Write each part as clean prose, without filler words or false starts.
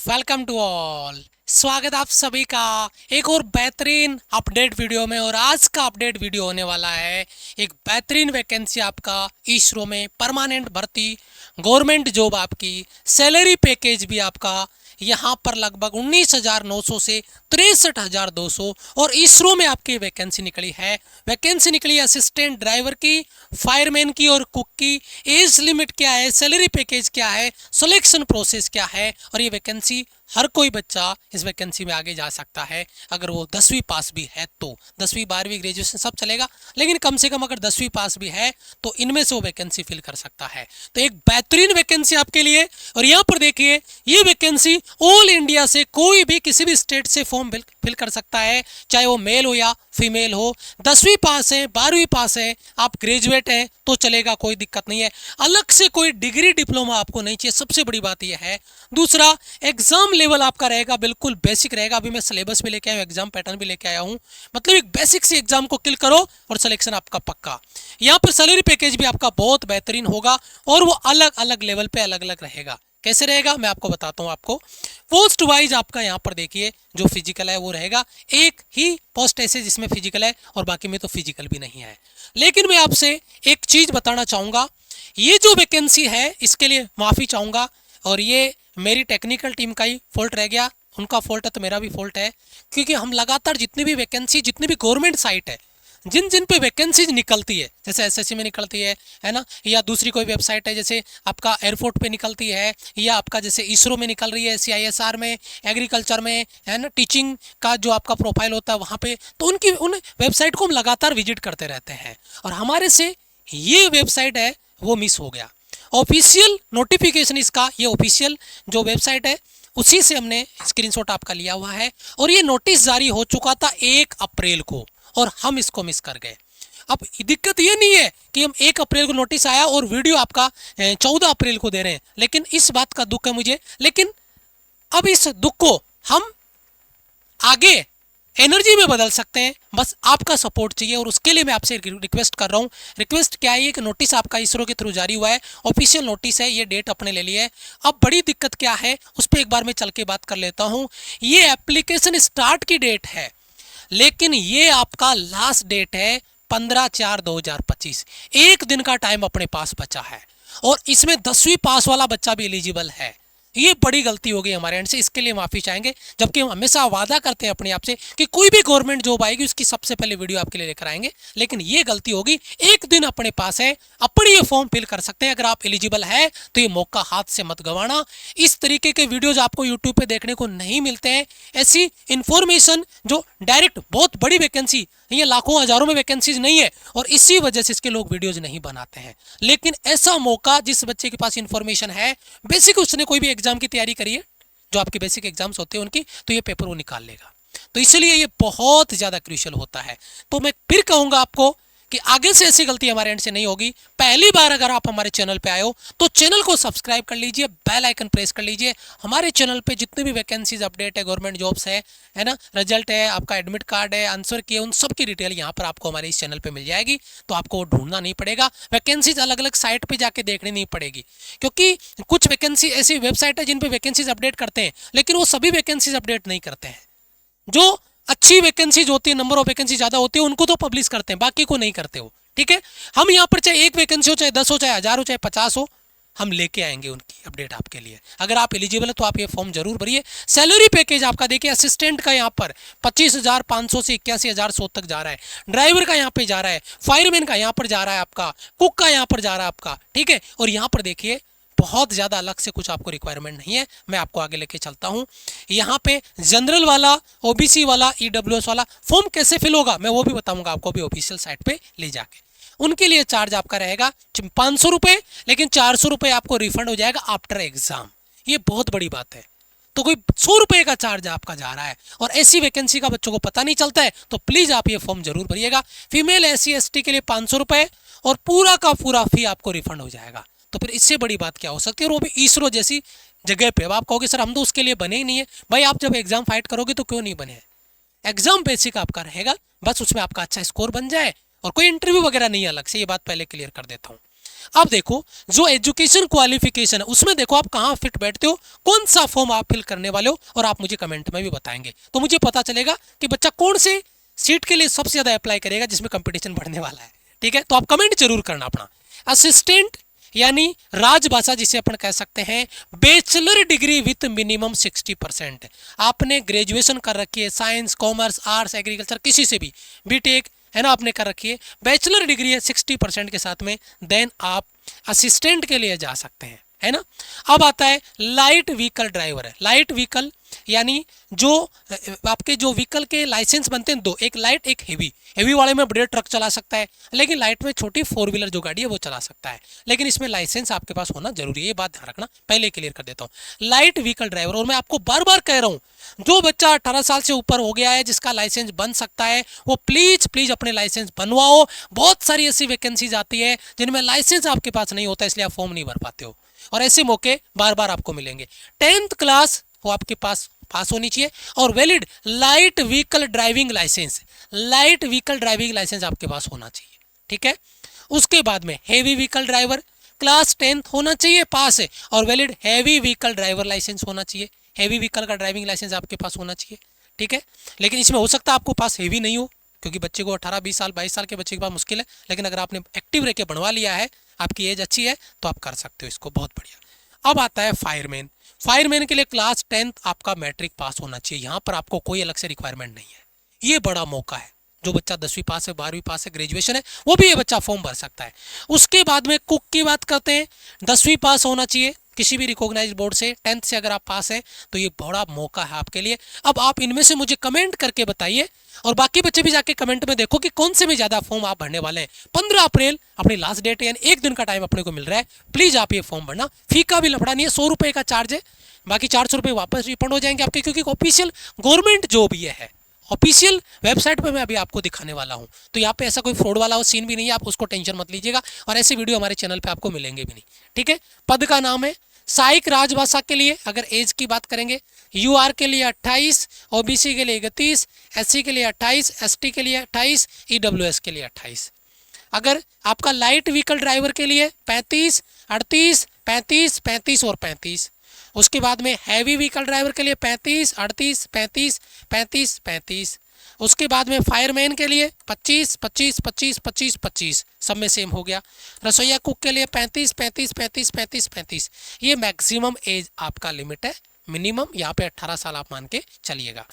Welcome to all. स्वागत आप सभी का एक और बेहतरीन अपडेट वीडियो में। और आज का अपडेट वीडियो होने वाला है एक बेहतरीन वैकेंसी आपका इसरो में, परमानेंट भर्ती, गवर्नमेंट जॉब आपकी, सैलरी पैकेज भी आपका यहाँ पर लगभग 19,900 से 63,200। और इसरो में आपकी वैकेंसी निकली है। वैकेंसी निकली असिस्टेंट ड्राइवर की, फायरमैन की और कुक की। एज लिमिट क्या है, सैलरी पैकेज क्या है, सिलेक्शन प्रोसेस क्या है। और ये वैकेंसी हर कोई बच्चा इस वैकेंसी में आगे जा सकता है अगर वो 10वीं पास भी है तो। 10वीं 12वीं ग्रेजुएशन सब चलेगा, लेकिन कम से कम अगर 10वीं पास भी है तो इनमें से वो वैकेंसी फिल कर सकता है। तो एक बेहतरीन वैकेंसी आपके लिए। और यहाँ पर देखिए, ये वैकेंसी ऑल इंडिया से कोई भी किसी भी स्टेट से फॉर्म फिल कर सकता है, चाहे वो मेल हो या फीमेल हो। 10वीं पास है, 12वीं पास है, आप ग्रेजुएट हैं तो चलेगा, कोई दिक्कत नहीं है। अलग से कोई डिग्री डिप्लोमा आपको नहीं चाहिए, सबसे बड़ी बात यह है। दूसरा, एग्जाम लेवल आपका रहेगा बिल्कुल बेसिक रहेगा। अभी मैं सिलेबस भी लेके आया हूँ, एग्जाम पैटर्न भी लेके आया हूँ। मतलब एक बेसिक से एग्जाम को क्लिक करो और सिलेक्शन आपका पक्का। यहाँ पर सैलरी पैकेज भी आपका बहुत बेहतरीन होगा और वो अलग अलग लेवल पे अलग अलग रहेगा। कैसे रहेगा मैं आपको बताता हूँ। आपको पोस्ट वाइज आपका यहाँ पर देखिए, जो फिजिकल है वो रहेगा। एक ही पोस्ट ऐसे जिसमें फिजिकल है और बाकी में तो फिजिकल भी नहीं है। लेकिन मैं आपसे एक चीज बताना चाहूंगा, ये जो वैकेंसी है इसके लिए माफी चाहूंगा। और ये मेरी टेक्निकल टीम का ही फॉल्ट रह गया, उनका फॉल्ट है तो मेरा भी फॉल्ट है। क्योंकि हम लगातार जितनी भी वैकेंसी, जितनी भी गवर्नमेंट साइट है, जिन जिन पे वैकेंसीज निकलती है, जैसे एसएससी में निकलती है ना, या दूसरी कोई वेबसाइट है जैसे आपका एयरपोर्ट पे निकलती है, या आपका जैसे इसरो में निकल रही है, सीआईएसआर में, एग्रीकल्चर में, है ना, टीचिंग का जो आपका प्रोफाइल होता है वहाँ पे, तो उनकी उन वेबसाइट को हम लगातार विजिट करते रहते हैं। और हमारे से ये वेबसाइट है वो मिस हो गया। ऑफिशियल नोटिफिकेशन इसका, ये ऑफिशियल जो वेबसाइट है उसी से हमने स्क्रीनशॉट आपका लिया हुआ है। और ये नोटिस जारी हो चुका था 1 अप्रैल को और हम इसको मिस कर गए। अब दिक्कत ये नहीं है कि हम 1 अप्रैल को नोटिस आया और वीडियो आपका 14 अप्रैल को दे रहे हैं, लेकिन इस बात का दुख है मुझे। लेकिन अब इस दुख को हम आगे एनर्जी में बदल सकते हैं। बस आपका सपोर्ट चाहिए और उसके लिए मैं आपसे रिक्वेस्ट कर रहा हूँ। रिक्वेस्ट क्या है कि नोटिस आपका इसरो के थ्रू जारी हुआ है, ऑफिशियल नोटिस है, ये डेट अपने ले ली है। अब बड़ी दिक्कत क्या है उस पर एक बार मैं चल के बात कर लेता हूँ। ये एप्लीकेशन स्टार्ट की डेट है, लेकिन ये आपका लास्ट डेट है 15/4/2025। एक दिन का टाइम अपने पास बचा है और इसमें 10वीं पास वाला बच्चा भी एलिजिबल है। ये बड़ी गलती हो गई हमारे एंड से, इसके लिए माफी चाहेंगे। जबकि हम हमेशा वादा करते हैं अपने आप से कि कोई भी गवर्नमेंट जॉब आएगी उसकी सबसे पहले वीडियो आपके लिए लेकर आएंगे, लेकिन ये गलती होगी। एक दिन अपने पास है, अपने ये फॉर्म फिल कर सकते हैं। अगर आप एलिजिबल है तो ये मौका हाथ से मत गंवाना। इस तरीके के वीडियोज आपको यूट्यूब पे देखने को नहीं मिलते हैं। ऐसी इंफॉर्मेशन जो डायरेक्ट, बहुत बड़ी वैकेंसी, ये लाखों हजारों में वैकेंसीज नहीं है और इसी वजह से इसके लोग वीडियोज नहीं बनाते हैं। लेकिन ऐसा मौका जिस बच्चे के पास इंफॉर्मेशन है, बेसिक उसने कोई भी एग्जाम की तैयारी करी है, जो आपके बेसिक एग्जाम्स होते हैं उनकी, तो ये पेपर वो निकाल लेगा। तो इसलिए ये बहुत ज्यादा क्रूशियल होता है। तो मैं फिर कहूंगा आपको कि आगे से ऐसी गलती हमारे एंड से नहीं होगी। पहली बार अगर आप हमारे चैनल पे आए हो तो चैनल को सब्सक्राइब कर लीजिए, बेल आइकन प्रेस कर लीजिए। हमारे चैनल पे जितने भी वैकेंसीज अपडेट है, गवर्नमेंट जॉब्स है ना, रिजल्ट है, आपका एडमिट कार्ड है, आंसर किए, उन सब की डिटेल यहाँ पर आपको हमारे इस चैनल पे मिल जाएगी। तो आपको ढूंढना नहीं पड़ेगा, वैकेंसीज अलग अलग साइट पर जाके देखनी नहीं पड़ेगी। क्योंकि कुछ वैकेंसी ऐसी वेबसाइट है जिन पे वैकेंसीज अपडेट करते हैं, लेकिन वो सभी वैकेंसीज अपडेट नहीं करते हैं। जो अच्छी वैकेंसीज होती है, नंबर ऑफ वैकेंसी ज्यादा होती है, उनको तो पब्लिश करते हैं, बाकी को नहीं करते हो। ठीक है, हम यहाँ पर चाहे एक वैकेंसी हो, चाहे 10 हो, चाहे 1000 हो, चाहे 50 हो, हम लेके आएंगे उनकी अपडेट आपके लिए। अगर आप एलिजिबल है तो आप ये फॉर्म जरूर भरिए। सैलरी पैकेज आपका देखिए, असिस्टेंट का यहाँ पर 25,500 से 81,100 तक जा रहा है। ड्राइवर का यहाँ पे जा रहा है, फायरमैन का यहाँ पर जा रहा है, आपका कुक का यहाँ पर जा रहा है आपका। ठीक है, और यहाँ पर देखिए बहुत ज़्यादा अलग से कुछ आपको रिक्वायरमेंट नहीं है। मैं आपको आगे लेके चलता हूँ। यहाँ पे जनरल वाला, ओबीसी वाला, ईडब्ल्यूएस वाला फॉर्म कैसे फिल होगा मैं वो भी बताऊंगा आपको भी ऑफिशियल साइट पे ले जाके। उनके लिए चार्ज आपका रहेगा 500 रुपये, लेकिन 400 रुपये आपको रिफंड हो जाएगा आफ्टर एग्जाम। ये बहुत बड़ी बात है। तो कोई 100 रुपये का चार्ज आपका जा रहा है और ऐसी वैकेंसी का बच्चों को पता नहीं चलता है। तो प्लीज़ आप ये फॉर्म जरूर भरिएगा। फीमेल SC ST के लिए 500 रुपये और पूरा का पूरा फी आपको रिफंड हो जाएगा। तो फिर इससे बड़ी बात क्या हो सकती है। और वो भी इसरो जैसी जगह पे। अब आप कहोगे सर हम तो उसके लिए बने ही नहीं है। भाई आप जब एग्जाम फाइट करोगे तो क्यों नहीं बने हैं। एग्जाम बेसिक आपका रहेगा, बस उसमें आपका अच्छा स्कोर बन जाए और कोई इंटरव्यू वगैरह नहीं है अलग से, ये बात पहले क्लियर कर देता हूँ। अब देखो जो एजुकेशन क्वालिफिकेशन है उसमें देखो आप कहाँ फिट बैठते हो, कौन सा फॉर्म आप फिल करने वाले हो, और आप मुझे कमेंट में भी बताएंगे तो मुझे पता चलेगा कि बच्चा कौन से सीट के लिए सबसे ज़्यादा अप्लाई करेगा जिसमें कंपटीशन बढ़ने वाला है। ठीक है, तो आप कमेंट जरूर करना अपना। असिस्टेंट यानी राजभाषा जिसे अपन कह सकते हैं, बैचलर डिग्री विथ मिनिमम 60%। आपने ग्रेजुएशन कर रखी है, साइंस, कॉमर्स, आर्ट्स, एग्रीकल्चर, किसी से भी, बीटेक है ना आपने कर रखी है, बैचलर डिग्री है 60% के साथ में, देन आप असिस्टेंट के लिए जा सकते हैं, है ना। अब आता है लाइट व्हीकल ड्राइवर है। लाइट व्हीकल यानी जो आपके जो व्हीकल के लाइसेंस बनते हैं दो, एक लाइट एक हेवी। हेवी वाले में बड़े ट्रक चला सकता है, लेकिन लाइट में छोटी 4 व्हीलर जो गाड़ी है वो चला सकता है, लेकिन इसमें लाइसेंस आपके पास होना जरूरी है, ये बात ध्यान रखना, पहले क्लियर कर देता हूँ। लाइट व्हीकल ड्राइवर, और मैं आपको बार बार कह रहा हूँ, जो बच्चा 18 साल से ऊपर हो गया है जिसका लाइसेंस बन सकता है वो प्लीज प्लीज अपने लाइसेंस बनवाओ। बहुत सारी ऐसी वैकेंसीज आती है जिनमें लाइसेंस आपके पास नहीं होता, इसलिए आप फॉर्म नहीं भर पाते हो, और ऐसे मौके बार बार आपको मिलेंगे। 10th क्लास वो आपके पास होनी चाहिए, और valid light vehicle driving licence, light vehicle driving licence आपके पास होना चाहिए। ठीक है, उसके बाद में heavy vehicle driver class 10th होना चाहिए पास है, और valid heavy vehicle driver licence होना चाहिए। हैवी व्हीकल का ड्राइविंग लाइसेंस आपके पास होना चाहिए। ठीक है, लेकिन इसमें हो सकता है आपको पास हेवी नहीं हो, क्योंकि बच्चे को 18, 20 साल, 22 साल के बच्चे के पास मुश्किल है, लेकिन अगर आपने एक्टिव रह के बनवा लिया है, आपकी एज अच्छी है, तो आप कर सकते हो इसको, बहुत बढ़िया। अब आता है फायरमैन। फायरमैन के लिए क्लास 10th आपका मैट्रिक पास होना चाहिए, यहाँ पर आपको कोई अलग से रिक्वायरमेंट नहीं है। ये बड़ा मौका है, जो बच्चा 10वीं पास है, 12वीं पास है, ग्रेजुएशन है, वो भी ये बच्चा फॉर्म भर सकता है। उसके बाद में कुक की बात करते हैं, 10वीं पास होना चाहिए किसी भी रिकॉग्नाइज बोर्ड से, 10th से अगर आप पास हैं तो ये बड़ा मौका है आपके लिए। अब आप इनमें से मुझे कमेंट करके बताइए, और बाकी बच्चे भी जाके कमेंट में देखो कि कौन से में ज़्यादा फॉर्म आप भरने वाले हैं। 15 अप्रैल अपनी लास्ट डेट है, यानी 1 दिन का टाइम अपने को मिल रहा है। प्लीज़ आप ये फॉर्म भरना, फी का भी लफड़ा नहीं है, 100 रुपये का चार्ज है, बाकी 400 रुपये वापस रिफंड हो जाएंगे आपके, क्योंकि ऑफिशियल गवर्नमेंट जॉब ये है। ऑफिशियल वेबसाइट पे मैं अभी आपको दिखाने वाला हूँ, तो यहाँ पे ऐसा कोई फ्रॉड वाला सीन भी नहीं है, आप उसको टेंशन मत लीजिएगा, और ऐसे वीडियो हमारे चैनल पे आपको मिलेंगे भी नहीं। ठीक है, पद का नाम है सहायक राजभाषा के लिए, अगर एज की बात करेंगे, यूआर के लिए 28, ओबीसी के लिए 31, एससी के लिए 28, एसटी के लिए 28, ईडब्ल्यूएस के लिए 28। अगर आपका लाइट व्हीकल ड्राइवर के लिए 35, 38, 35, 35 और 35। उसके बाद में हैवी व्हीकल ड्राइवर के लिए 35, 38, 35, 35, 35। उसके बाद में फायरमैन के लिए 25, 25, 25, 25, 25, सब में सेम हो गया। रसोईया कुक के लिए 35, 35, 35, 35, 35। ये मैक्सिमम एज आपका लिमिट है, मिनिमम यहाँ पे 18 साल आप मान के चलिएगा।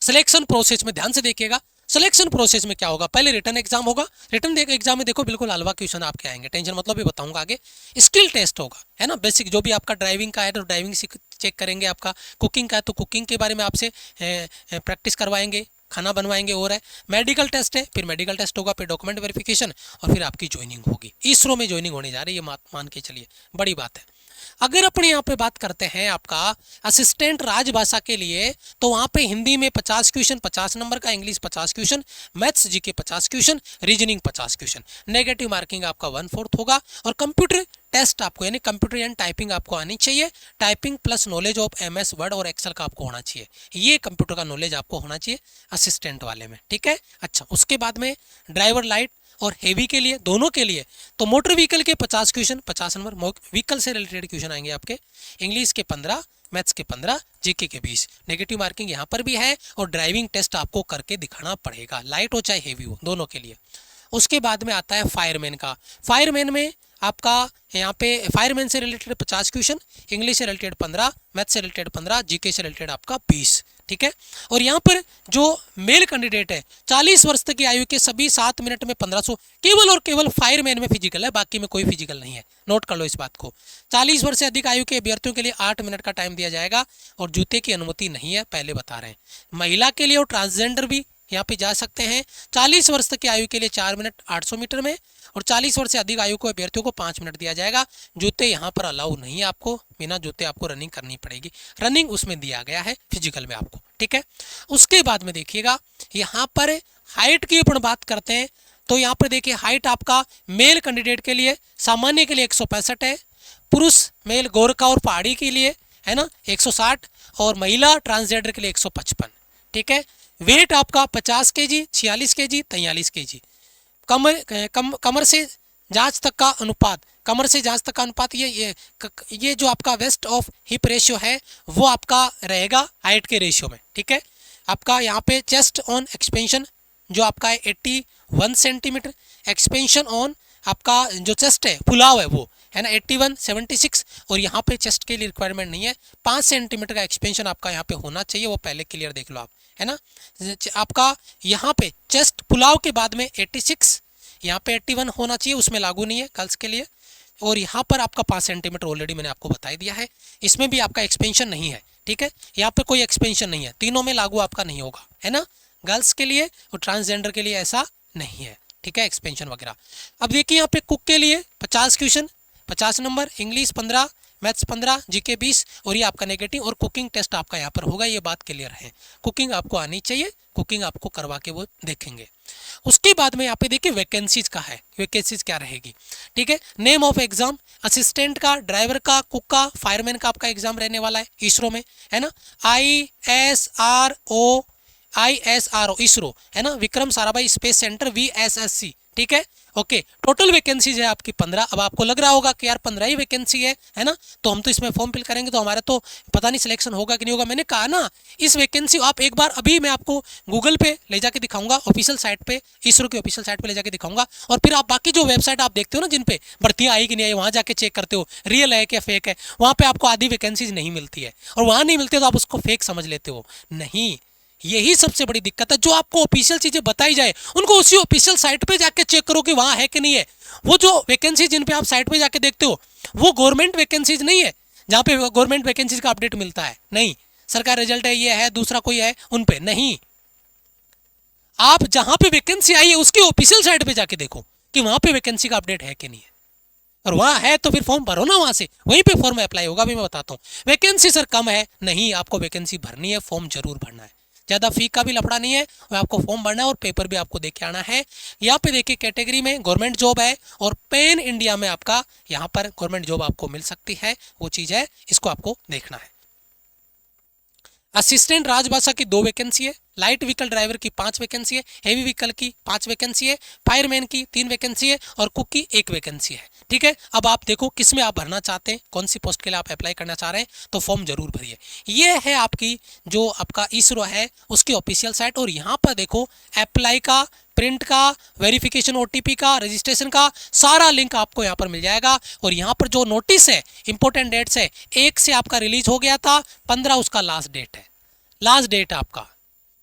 सिलेक्शन प्रोसेस में ध्यान से देखिएगा, सिलेक्शन प्रोसेस में क्या होगा, पहले रिटन एग्जाम होगा। रिटन एग्जाम में देखो बिल्कुल हलवा क्वेश्चन आपके आएंगे, टेंशन मतलब भी बताऊंगा आगे। स्किल टेस्ट होगा, है ना, बेसिक जो भी आपका ड्राइविंग का है तो ड्राइविंग चेक करेंगे, आपका कुकिंग का है तो कुकिंग के बारे में आपसे प्रैक्टिस करवाएंगे, खाना बनवाएंगे। और है मेडिकल टेस्ट है, फिर मेडिकल टेस्ट होगा, फिर डॉक्यूमेंट वेरिफिकेशन, और फिर आपकी ज्वाइनिंग होगी। इसरो में ज्वाइनिंग होने जा रही है, ये मान के चलिए, बड़ी बात है। अगर अपने यहाँ पे बात करते हैं आपका असिस्टेंट राजभाषा के लिए, तो वहाँ पे हिंदी में 50 क्वेश्चन 50 नंबर का, English 50 question, maths GK 50 question, reasoning 50 question. Negative marking आपका 1/4 होगा, और कंप्यूटर टेस्ट आपको यानी कंप्यूटर एंड टाइपिंग आपको आनी चाहिए। Typing plus knowledge of MS word और एक्सेल का आपको होना चाहिए, ये कंप्यूटर का नॉलेज आपको होना चाहिए असिस्टेंट वाले में। ठीक है, अच्छा, उसके बाद में ड्राइवर लाइट और हेवी के लिए, दोनों के लिए, तो मोटर व्हीकल के 50 क्वेश्चन 50 नंबर, व्हीकल से रिलेटेड क्वेश्चन आएंगे आपके। इंग्लिश के 15, मैथ्स के 15, जीके के 20। नेगेटिव मार्किंग यहाँ पर भी है, और ड्राइविंग टेस्ट आपको करके दिखाना पड़ेगा, लाइट हो चाहे हेवी हो, दोनों के लिए। उसके बाद में आता है फायरमैन का। फायरमैन में आपका यहाँ पे फायरमैन से रिलेटेड 50 क्वेश्चन, इंग्लिश से रिलेटेड 15, मैथ से रिलेटेड 15, जीके से रिलेटेड आपका 20। ठीक है, और यहाँ पर जो मेल कैंडिडेट है 40 वर्ष तक की आयु के सभी 7 मिनट में 1500, केवल और केवल फायरमैन में फिजिकल है, बाकी में कोई फिजिकल नहीं है, नोट कर लो इस बात को। 40 वर्ष से अधिक आयु के अभ्यर्थियों के लिए 8 मिनट का टाइम दिया जाएगा, और जूते की अनुमति नहीं है, पहले बता रहे हैं। महिला के लिए और ट्रांसजेंडर भी यहाँ पे जा सकते हैं। 40 वर्ष तक की आयु के लिए 4 मिनट 800 मीटर में, और 40 वर्ष से अधिक आयु को अभ्यर्थियों को 5 मिनट दिया जाएगा। जूते यहाँ पर अलाउ नहीं है, आपको बिना जूते आपको रनिंग करनी पड़ेगी, रनिंग उसमें दिया गया है फिजिकल में आपको। ठीक है, उसके बाद में देखिएगा यहाँ पर हाइट की अपन बात करते हैं, तो यहाँ पर देखिए हाइट आपका मेल कैंडिडेट के लिए सामान्य के लिए 165 है, पुरुष मेल गोरखा और पहाड़ी के लिए है ना 160, और महिला ट्रांसजेंडर के लिए 155। ठीक है, वेट आपका 50 kg, 46 kg, 43 kg। कमर से जांच तक का अनुपात, कमर से जांच तक का अनुपात, ये जो आपका वेस्ट ऑफ हिप रेशियो है वो आपका रहेगा हाइट के रेशियो में, ठीक है। आपका यहाँ पे चेस्ट ऑन एक्सपेंशन जो आपका है 81 सेंटीमीटर, एक्सपेंशन ऑन आपका जो चेस्ट है फुलाव है वो है ना 81 76, और यहाँ पे चेस्ट के लिए रिक्वायरमेंट नहीं है, 5 सेंटीमीटर का एक्सपेंशन आपका यहाँ पे होना चाहिए, वो पहले क्लियर देख लो आप, है ना। आपका यहाँ पे चेस्ट फुलाव के बाद में 86, यहाँ पे 81 होना चाहिए, उसमें लागू नहीं है गर्ल्स के लिए, और यहाँ पर आपका 5 सेंटीमीटर ऑलरेडी मैंने आपको बता दिया है, इसमें भी आपका एक्सपेंशन नहीं है, ठीक है। यहाँ पे कोई एक्सपेंशन नहीं है, तीनों में लागू आपका नहीं होगा, है ना, गर्ल्स के लिए और ट्रांसजेंडर के लिए ऐसा नहीं है, ठीक है, एक्सपेंशन वगैरह। अब देखिए यहाँ पे कुक के लिए 50 question, 50 number, English 15, maths 15, GK 20, और ये आपका नेगेटिव और कुकिंग टेस्ट आपका यहाँ पर होगा, ये बात क्लियर है। कुकिंग आपको आनी चाहिए, कुकिंग आपको करवा के वो देखेंगे। उसके बाद में यहाँ पे देखिए वैकेंसीज का है, वैकेंसीज क्या रहेगी, ठीक है। नेम ऑफ एग्जाम, असिस्टेंट का, ड्राइवर का, कुक का, फायरमैन का आपका एग्जाम रहने वाला है इसरो में, है ना। ISRO इसरो, है ना, Vikram Sarabhai space centre VSSC, ठीक है, ओके। टोटल वैकेंसीज है आपकी 15। अब आपको लग रहा होगा कि यार 15 ही वैकेंसी है ना, तो हम तो इसमें फॉर्म फिल करेंगे तो हमारा तो पता नहीं सिलेक्शन होगा कि नहीं होगा। मैंने कहा ना, इस वैकेंसी आप एक बार अभी मैं आपको गूगल पे ले जाके दिखाऊंगा, ऑफिशियल साइट पे, इसरो की ऑफिशियल साइट पे ले जाके दिखाऊंगा, और फिर आप बाकी जो वेबसाइट आप देखते हो ना जिन पे भर्तियां आई कि नहीं आई, वहां जाके चेक करते हो रियल है क्या फेक है, वहां पे आपको आधी वैकेंसीज नहीं मिलती है, और वहां नहीं मिलती है तो आप उसको फेक समझ लेते हो। नहीं, यही सबसे बड़ी दिक्कत है, जो आपको ऑफिशियल चीजें बताई जाए उनको उसी ऑफिशियल साइट पे जाके चेक करो कि वहां है कि नहीं है। वो जो वैकेंसी जिन पे आप साइट पे जाके देखते हो वो गवर्नमेंट वैकेंसीज नहीं है, जहां पे गवर्नमेंट वैकेंसीज का अपडेट मिलता है, नहीं। सरकार रिजल्ट है, ये है, दूसरा कोई है, उन पे नहीं। आप जहां पे वैकेंसी आई है उसकी ऑफिशियल साइट पे जाके देखो कि वहां पे वैकेंसी का अपडेट है कि नहीं है, और वहां है तो फिर फॉर्म भरो ना, वहां से वहीं पे फॉर्म अप्लाई होगा। भी मैं बताता हूँ, वैकेंसी सर कम है, नहीं, आपको वैकेंसी भरनी है, फॉर्म जरूर भरना है, ज़्यादा फी का भी लफड़ा नहीं है, और आपको फॉर्म भरना है और पेपर भी आपको देके आना है। यहाँ पे देखिए कैटेगरी में गवर्नमेंट जॉब है, और पैन इंडिया में आपका यहाँ पर गवर्नमेंट जॉब आपको मिल सकती है, वो चीज़ है, इसको आपको देखना है। असिस्टेंट राजभाषा की 2 वैकेंसी है, लाइट व्हीकल ड्राइवर की 5 वैकेंसी है, हेवी व्हीकल की 5 वैकेंसी है, फायरमैन की 3 वैकेंसी है, और कुक की 1 वैकेंसी है, ठीक है। अब आप देखो किस में आप भरना चाहते हैं, कौन सी पोस्ट के लिए आप अप्लाई करना चाह रहे हैं, तो फॉर्म जरूर भरिए। ये है आपकी जो आपका इसरो है उसकी ऑफिशियल साइट, और यहाँ पर देखो अप्लाई का, प्रिंट का, वेरिफिकेशन OTP का, रजिस्ट्रेशन का सारा लिंक आपको यहाँ पर मिल जाएगा। और यहाँ पर जो नोटिस है, इंपॉर्टेंट डेट्स है, 1 से आपका रिलीज हो गया था, 15 उसका लास्ट डेट है, लास्ट डेट है आपका,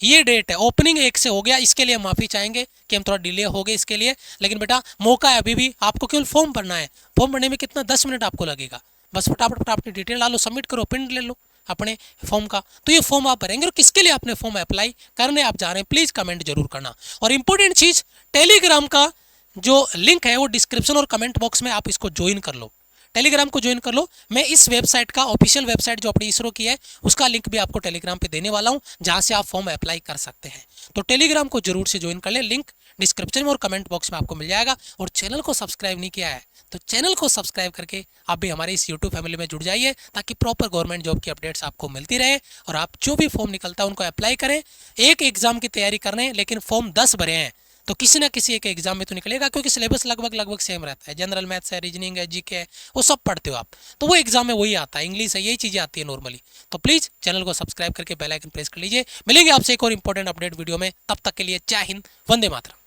ये डेट है। ओपनिंग 1 से हो गया, इसके लिए हम माफी चाहेंगे कि हम थोड़ा डिले हो गए इसके लिए, लेकिन बेटा मौका है अभी भी, आपको केवल फॉर्म भरना है। फॉर्म भरने में कितना 10 मिनट आपको लगेगा, बस फटाफट अपनी डिटेल डालो, सबमिट करो, प्रिंट ले लो अपने फॉर्म का, तो ये फॉर्म आप भरेंगे। और किसके लिए आपने फॉर्म अप्लाई करने आप जा रहे हैं, प्लीज कमेंट जरूर करना। और इंपॉर्टेंट चीज, टेलीग्राम का जो लिंक है वो डिस्क्रिप्शन और कमेंट बॉक्स में आप इसको ज्वाइन कर लो, टेलीग्राम को ज्वाइन कर लो। मैं इस वेबसाइट का, ऑफिशियल वेबसाइट जो अपनी इसरो की है, उसका लिंक भी आपको टेलीग्राम पे देने वाला हूं, जहां से आप फॉर्म अप्लाई कर सकते हैं। तो टेलीग्राम को जरूर से ज्वाइन कर ले, लिंक डिस्क्रिप्शन में और कमेंट बॉक्स में आपको मिल जाएगा। और चैनल को सब्सक्राइब नहीं किया है तो चैनल को सब्सक्राइब करके आप भी हमारे इस यूट्यूब फैमिली में जुड़ जाइए, ताकि प्रॉपर गवर्नमेंट जॉब की अपडेट्स आपको मिलती रहे, और आप जो भी फॉर्म निकलता है उनको अप्लाई करें। एक एग्जाम की तैयारी कर रहे हैं लेकिन फॉर्म 10 भरे हैं, तो किसी ना किसी एक एग्जाम में तो निकलेगा, क्योंकि सिलेबस लगभग सेम रहता है, जनरल मैथ्स है, रीजनिंग है, जीके है, वो सब पढ़ते हो आप, तो वो एग्जाम में वही आता है, इंग्लिश है, यही चीजें आती है नॉर्मली। तो प्लीज चैनल को सब्सक्राइब करके बेल आइकन प्रेस कर लीजिए। मिलेंगे आपसे एक और इंपॉर्टेंट अपडेट वीडियो में, तब तक के लिए जय हिंद, वंदे मातरम।